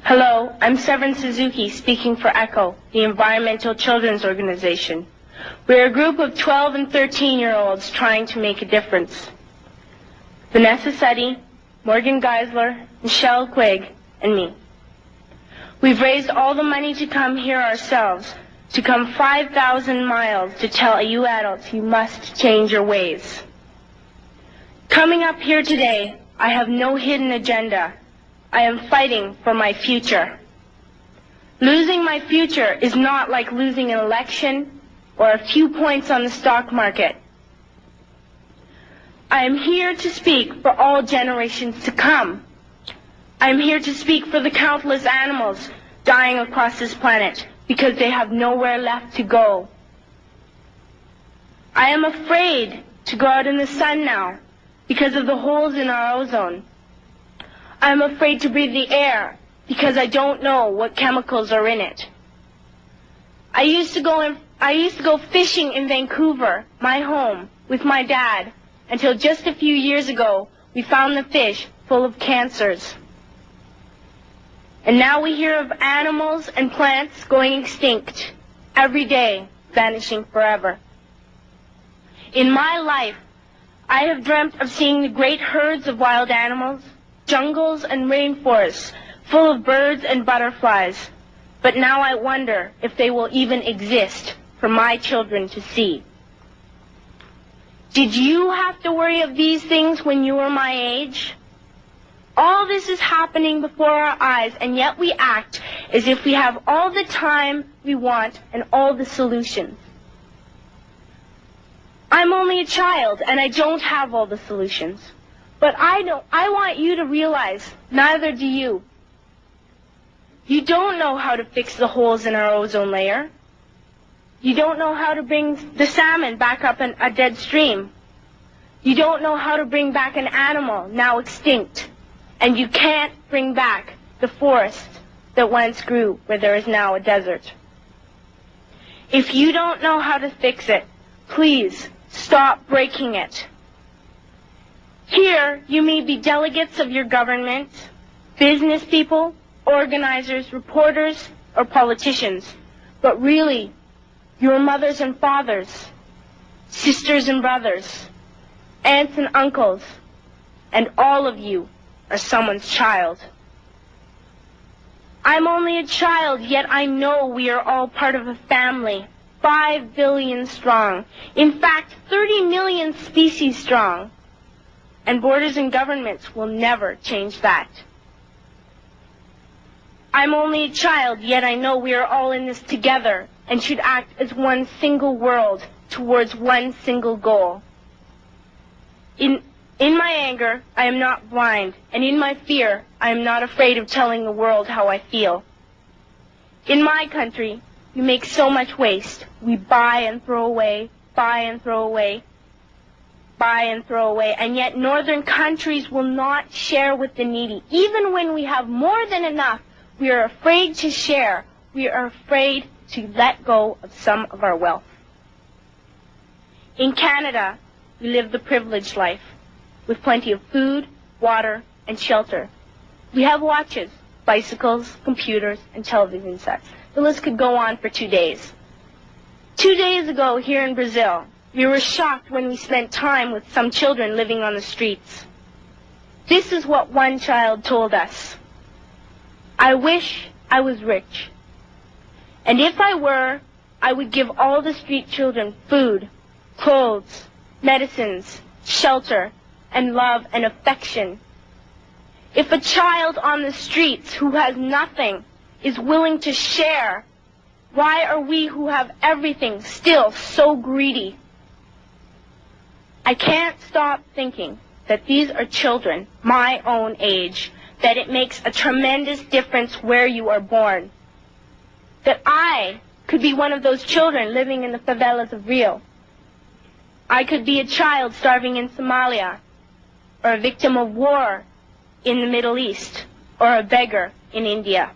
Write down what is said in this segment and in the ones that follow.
Hello, I'm Severn Suzuki speaking for ECHO, the Environmental Children's Organization. We're a group of 12 and 13-year-olds trying to make a difference. Vanessa Suddy, Morgan Geisler, Michelle Quigg, and me. We've raised all the money to come here ourselves, to come 5,000 miles to tell you adults you must change your ways. Coming up here today, I have no hidden agenda. I am fighting for my future. Losing my future is not like losing an election or a few points on the stock market. I am here to speak for all generations to come. I am here to speak for the countless animals dying across this planet because they have nowhere left to go. I am afraid to go out in the sun now because of the holes in our ozone. I'm afraid to breathe the air because I don't know what chemicals are in it. I used to go fishing in Vancouver, my home, with my dad, until just a few years ago we found the fish full of cancers. And now we hear of animals and plants going extinct, every day vanishing forever. In my life, I have dreamt of seeing the great herds of wild animals, jungles and rainforests full of birds and butterflies. But now I wonder if they will even exist for my children to see. Did you have to worry of these things when you were my age? All this is happening before our eyes, and yet we act as if we have all the time we want and all the solutions. I'm only a child, and I don't have all the solutions. But I want you to realize, neither do you. You don't know how to fix the holes in our ozone layer. You don't know how to bring the salmon back up in a dead stream. You don't know how to bring back an animal now extinct. And you can't bring back the forest that once grew where there is now a desert. If you don't know how to fix it, please stop breaking it. Here, you may be delegates of your government, business people, organizers, reporters, or politicians, but really, your mothers and fathers, sisters and brothers, aunts and uncles, and all of you are someone's child. I'm only a child, yet I know we are all part of a family, 5 billion strong, in fact, 30 million species strong. And borders and governments will never change that. I'm only a child, yet I know we are all in this together and should act as one single world towards one single goal. In my anger, I am not blind, and in my fear, I am not afraid of telling the world how I feel. In my country, we make so much waste. We buy and throw away, buy and throw away, buy and throw away, and yet northern countries will not share with the needy. Even when we have more than enough, we are afraid to share. We are afraid to let go of some of our wealth. In Canada, we live the privileged life, with plenty of food, water, and shelter. We have watches, bicycles, computers, and television sets. The list could go on for 2 days. 2 days ago, here in Brazil, we were shocked when we spent time with some children living on the streets. This is what one child told us. I wish I was rich. And if I were, I would give all the street children food, clothes, medicines, shelter, and love and affection. If a child on the streets who has nothing is willing to share, why are we who have everything still so greedy? I can't stop thinking that these are children my own age, that it makes a tremendous difference where you are born. That I could be one of those children living in the favelas of Rio. I could be a child starving in Somalia, or a victim of war in the Middle East, or a beggar in India.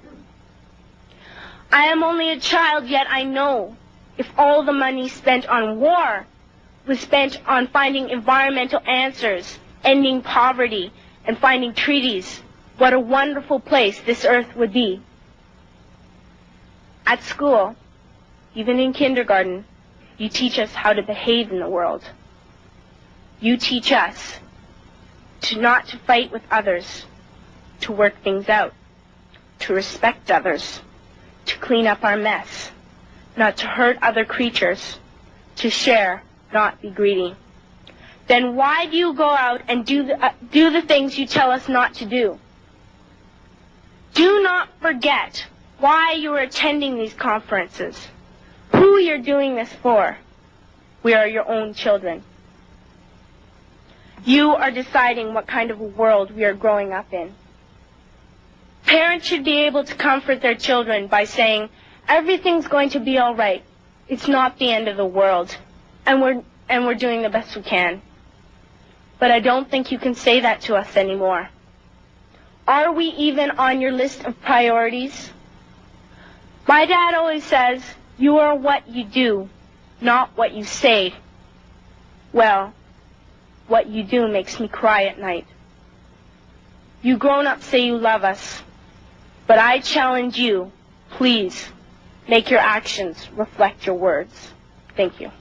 I am only a child, yet I know if all the money spent on war was spent on finding environmental answers, ending poverty, and finding treaties, what a wonderful place this earth would be. At school, even in kindergarten, you teach us how to behave in the world. You teach us not to fight with others, to work things out, to respect others, to clean up our mess, not to hurt other creatures, to share, not be greedy. Then why do you go out and do the things you tell us not to do? Do not forget why you are attending these conferences, who you're doing this for. We are your own children. You are deciding what kind of a world we are growing up in. Parents should be able to comfort their children by saying, everything's going to be all right. It's not the end of the world, and we're doing the best we can. But I don't think you can say that to us anymore. Are we even on your list of priorities? My dad always says, you are what you do, not what you say. Well, what you do makes me cry at night. You grown-ups say you love us, but I challenge you, please, make your actions reflect your words. Thank you.